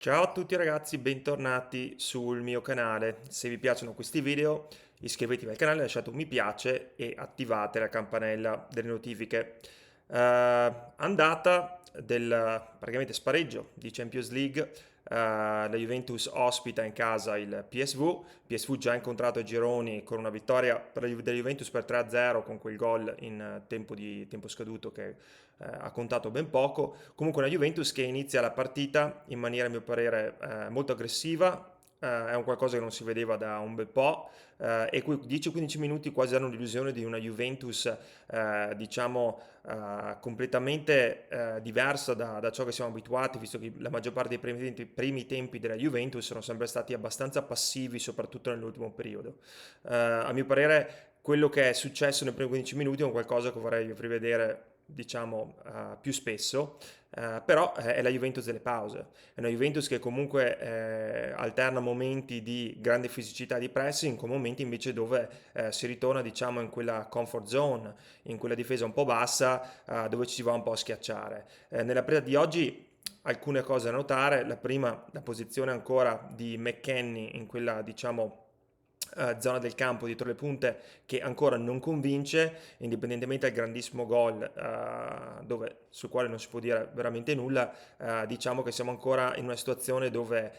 Ciao a tutti ragazzi, bentornati sul mio canale. Se vi piacciono questi video, iscrivetevi al canale, lasciate un mi piace e attivate la campanella delle notifiche. Andata del praticamente spareggio di Champions League, la Juventus ospita in casa il PSV già incontrato ai gironi con una vittoria della Juventus per 3-0 con quel gol in tempo scaduto che ha contato ben poco. Comunque una Juventus che inizia la partita in maniera, a mio parere, molto aggressiva, è un qualcosa che non si vedeva da un bel po', e quei 10-15 minuti quasi hanno l'illusione di una Juventus, completamente diversa da ciò che siamo abituati, visto che la maggior parte dei primi tempi della Juventus sono sempre stati abbastanza passivi, soprattutto nell'ultimo periodo. A mio parere, quello che è successo nei primi 15 minuti è un qualcosa che vorrei rivedere, diciamo, più spesso, però è la Juventus delle pause. È una Juventus che comunque alterna momenti di grande fisicità di pressing con momenti invece dove si ritorna, diciamo, in quella comfort zone, in quella difesa un po' bassa, dove ci si va un po' a schiacciare. Nella partita di oggi alcune cose da notare: la prima, la posizione ancora di McKennie in quella, diciamo, zona del campo dietro le punte, che ancora non convince, indipendentemente dal grandissimo gol, sul quale non si può dire veramente nulla. Diciamo che siamo ancora in una situazione dove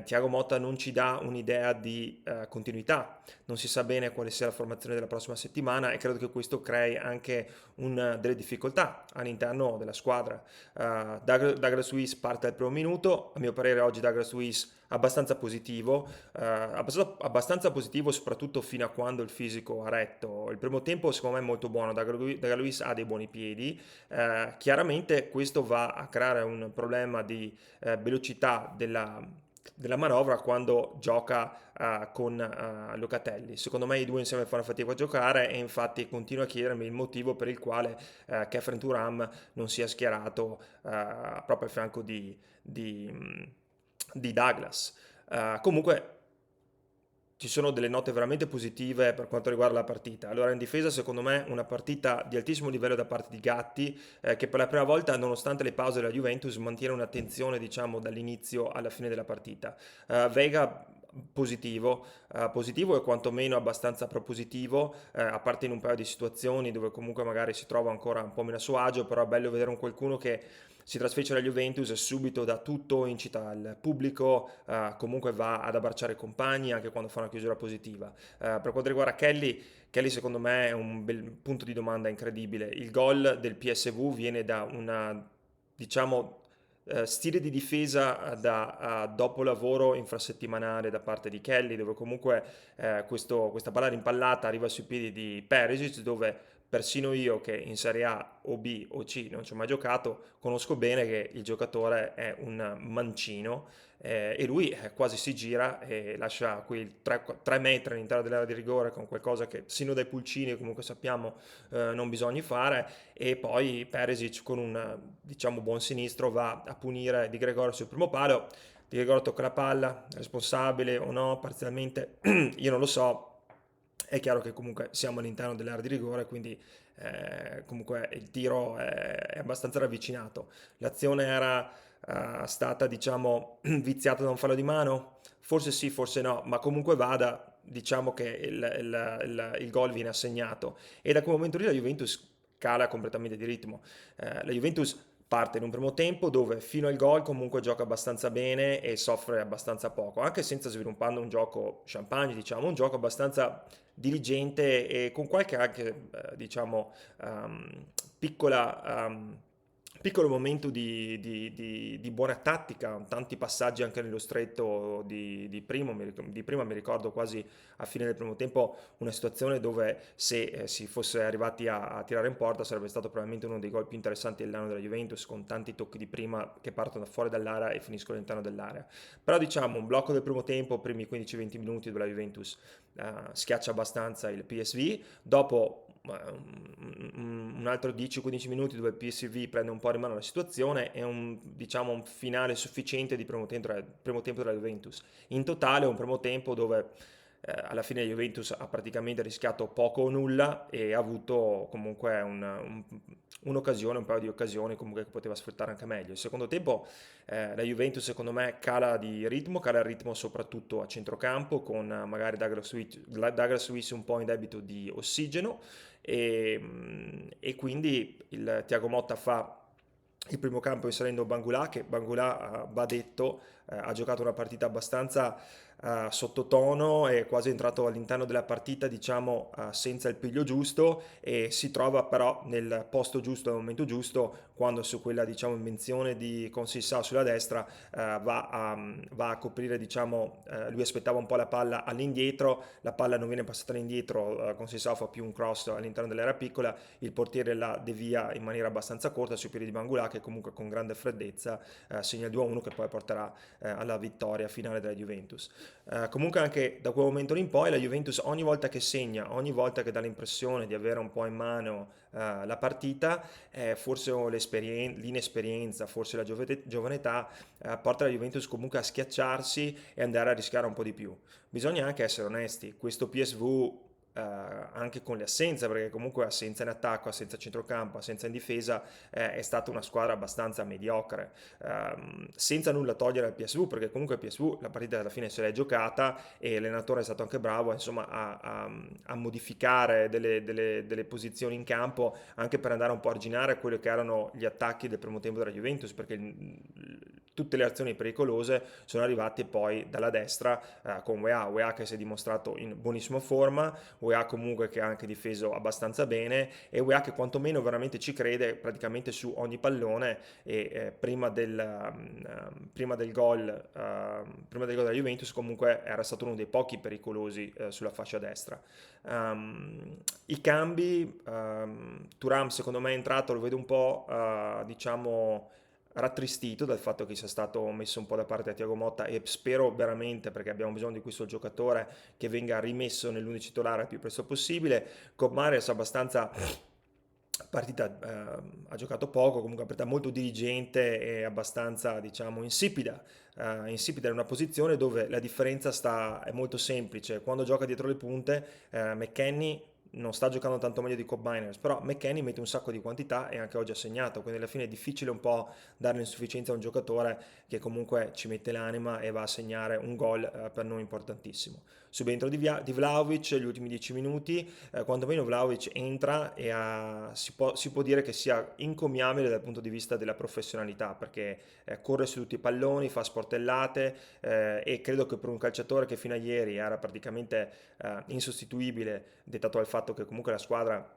Thiago Motta non ci dà un'idea di continuità, non si sa bene quale sia la formazione della prossima settimana, e credo che questo crei anche delle difficoltà all'interno della squadra. Douglas Luiz parte al primo minuto, a mio parere oggi Douglas Luiz abbastanza positivo, abbastanza positivo soprattutto fino a quando il fisico ha retto. Il primo tempo secondo me è molto buono, Douglas Luiz ha dei buoni piedi, chiaramente questo va a creare un problema di velocità della manovra quando gioca con Locatelli. Secondo me i due insieme fanno fatica a giocare, e infatti continuo a chiedermi il motivo per il quale Kefren Turam non sia schierato proprio a fianco di Douglas. Comunque ci sono delle note veramente positive per quanto riguarda la partita. Allora, in difesa, secondo me, una partita di altissimo livello da parte di Gatti, che per la prima volta, nonostante le pause della Juventus, mantiene un'attenzione, diciamo, dall'inizio alla fine della partita. Vega positivo e quantomeno abbastanza propositivo, a parte in un paio di situazioni dove comunque magari si trova ancora un po' meno a suo agio, però è bello vedere un qualcuno che si trasferisce alla Juventus e subito dà tutto, incita il pubblico, comunque va ad abbracciare i compagni anche quando fa una chiusura positiva. Per quanto riguarda Kelly secondo me è un bel punto di domanda incredibile. Il gol del PSV viene da una, diciamo, stile di difesa da dopolavoro infrasettimanale da parte di Kelly, dove comunque questa palla rimpallata arriva sui piedi di Perisic, dove persino io, che in Serie A o B o C non ci ho mai giocato, conosco bene che il giocatore è un mancino, e lui quasi si gira e lascia quei 3 metri all'interno dell'area di rigore, con qualcosa che sino dai pulcini comunque sappiamo non bisogna fare, e poi Perisic con un, diciamo, buon sinistro va a punire Di Gregorio sul primo palo. Di Gregorio tocca la palla, responsabile o no parzialmente, io non lo so. È chiaro che comunque siamo all'interno dell'area di rigore, quindi comunque il tiro è abbastanza ravvicinato. L'azione era stata, diciamo, viziata da un fallo di mano? Forse sì, forse no, ma comunque vada, diciamo che il gol viene assegnato, e da quel momento lì la Juventus cala completamente di ritmo. La Juventus parte in un primo tempo dove fino al gol comunque gioca abbastanza bene e soffre abbastanza poco, anche senza sviluppando un gioco champagne, diciamo, un gioco abbastanza diligente e con qualche anche, diciamo, piccola, piccolo momento di buona tattica, tanti passaggi anche nello stretto di prima, mi ricordo quasi a fine del primo tempo una situazione dove se si fosse arrivati a tirare in porta sarebbe stato probabilmente uno dei gol più interessanti dell'anno della Juventus, con tanti tocchi di prima che partono da fuori dall'area e finiscono all'interno dell'area. Però diciamo un blocco del primo tempo, primi 15-20 minuti dove la Juventus schiaccia abbastanza il PSV, dopo un altro 10-15 minuti dove il PSV prende un po' in mano la situazione, e diciamo, un finale sufficiente di primo tempo della Juventus. In totale un primo tempo dove alla fine la Juventus ha praticamente rischiato poco o nulla e ha avuto comunque un'occasione, un paio di occasioni comunque che poteva sfruttare anche meglio. Il secondo tempo la Juventus secondo me cala il ritmo soprattutto a centrocampo con magari Douglas Luiz un po' in debito di ossigeno e quindi il Thiago Motta fa il primo campo inserendo Bangula, che Bangula, va detto, ha giocato una partita abbastanza sottotono, è quasi entrato all'interno della partita, diciamo, senza il piglio giusto e si trova però nel posto giusto al momento giusto, quando su quella, diciamo, invenzione di Consissà sulla destra va a coprire, diciamo, lui aspettava un po' la palla all'indietro, la palla non viene passata all'indietro, Consissà fa più un cross all'interno dell'area piccola, il portiere la devia in maniera abbastanza corta sui piedi di Bangula che comunque con grande freddezza segna il 2-1 che poi porterà alla vittoria finale della Juventus. Comunque anche da quel momento in poi la Juventus ogni volta che segna, ogni volta che dà l'impressione di avere un po' in mano la partita, forse l'inesperienza, forse la giovane età porta la Juventus comunque a schiacciarsi e andare a rischiare un po' di più. Bisogna anche essere onesti, questo PSV anche con le assenze, perché comunque assenza in attacco, assenza a centrocampo, assenza in difesa, è stata una squadra abbastanza mediocre, senza nulla togliere al PSV, perché comunque il PSV la partita alla fine se l'è giocata e l'allenatore è stato anche bravo insomma, a modificare delle posizioni in campo anche per andare un po' a arginare quelli che erano gli attacchi del primo tempo della Juventus, perché tutte le azioni pericolose sono arrivate poi dalla destra con UEA che si è dimostrato in buonissima forma, UEA comunque che ha anche difeso abbastanza bene e UEA che quantomeno veramente ci crede praticamente su ogni pallone e prima del gol della Juventus comunque era stato uno dei pochi pericolosi sulla fascia destra. I cambi, Thuram secondo me è entrato, lo vedo un po' diciamo rattristito dal fatto che sia stato messo un po' da parte a Thiago Motta e spero veramente, perché abbiamo bisogno di questo giocatore, che venga rimesso nell'11 titolare il più presto possibile. Cobb Mares abbastanza partita, ha giocato poco, comunque una partita molto dirigente e abbastanza, diciamo, insipida in una posizione dove la differenza è molto semplice. Quando gioca dietro le punte, McKennie non sta giocando tanto meglio di Cobb Miners, però McKennie mette un sacco di quantità e anche oggi ha segnato, quindi alla fine è difficile un po' dare l'insufficienza a un giocatore che comunque ci mette l'anima e va a segnare un gol per noi importantissimo. Subentro di Vlahovic, gli ultimi 10 minuti, quantomeno Vlahovic entra e si può dire che sia incommiabile dal punto di vista della professionalità, perché corre su tutti i palloni, fa sportellate e credo che per un calciatore che fino a ieri era praticamente insostituibile, dettato dal fatto che comunque la squadra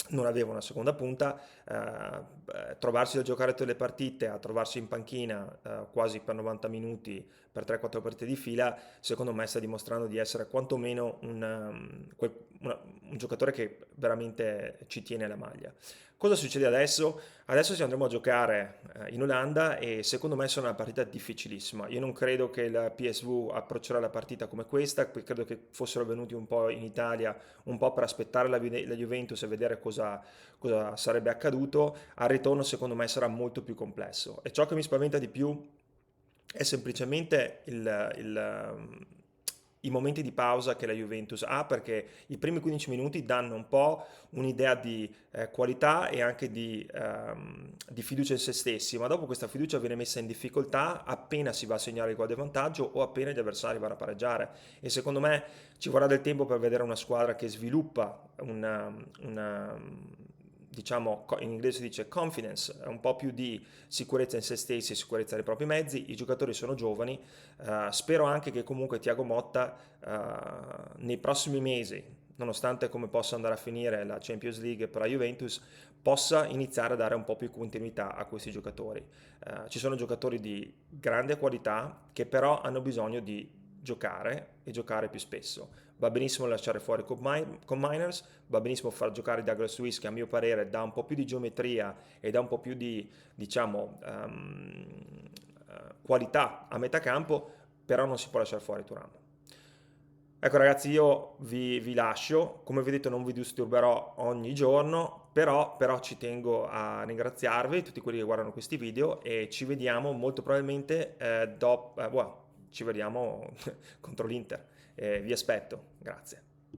non aveva una seconda punta, trovarsi a giocare tutte le partite, a trovarsi in panchina quasi per 90 minuti per 3-4 partite di fila, secondo me sta dimostrando di essere quantomeno un giocatore che veramente ci tiene la maglia. Cosa succede adesso? Adesso ci andremo a giocare in Olanda e secondo me sarà una partita difficilissima. Io non credo che il PSV approccerà la partita come questa, credo che fossero venuti un po' in Italia un po' per aspettare la Juventus e vedere cosa sarebbe accaduto. Al ritorno secondo me sarà molto più complesso e ciò che mi spaventa di più è semplicemente i momenti di pausa che la Juventus ha, perché i primi 15 minuti danno un po' un'idea di qualità e anche di fiducia in se stessi, ma dopo questa fiducia viene messa in difficoltà appena si va a segnare il gol di vantaggio o appena gli avversari vanno a pareggiare e secondo me ci vorrà del tempo per vedere una squadra che sviluppa diciamo, in inglese si dice confidence, un po' più di sicurezza in se stessi, sicurezza nei propri mezzi, i giocatori sono giovani, spero anche che comunque Thiago Motta nei prossimi mesi, nonostante come possa andare a finire la Champions League per la Juventus, possa iniziare a dare un po' più continuità a questi giocatori. Ci sono giocatori di grande qualità che però hanno bisogno di giocare e giocare più spesso. Va benissimo lasciare fuori con Miners, va benissimo far giocare Douglas Luiz che a mio parere dà un po' più di geometria e dà un po' più di, diciamo, qualità a metà campo, però non si può lasciare fuori Thuram. Ecco ragazzi, io vi lascio, come vi ho detto non vi disturberò ogni giorno, però ci tengo a ringraziarvi, tutti quelli che guardano questi video e ci vediamo molto probabilmente ci vediamo contro l'Inter. Vi aspetto, grazie.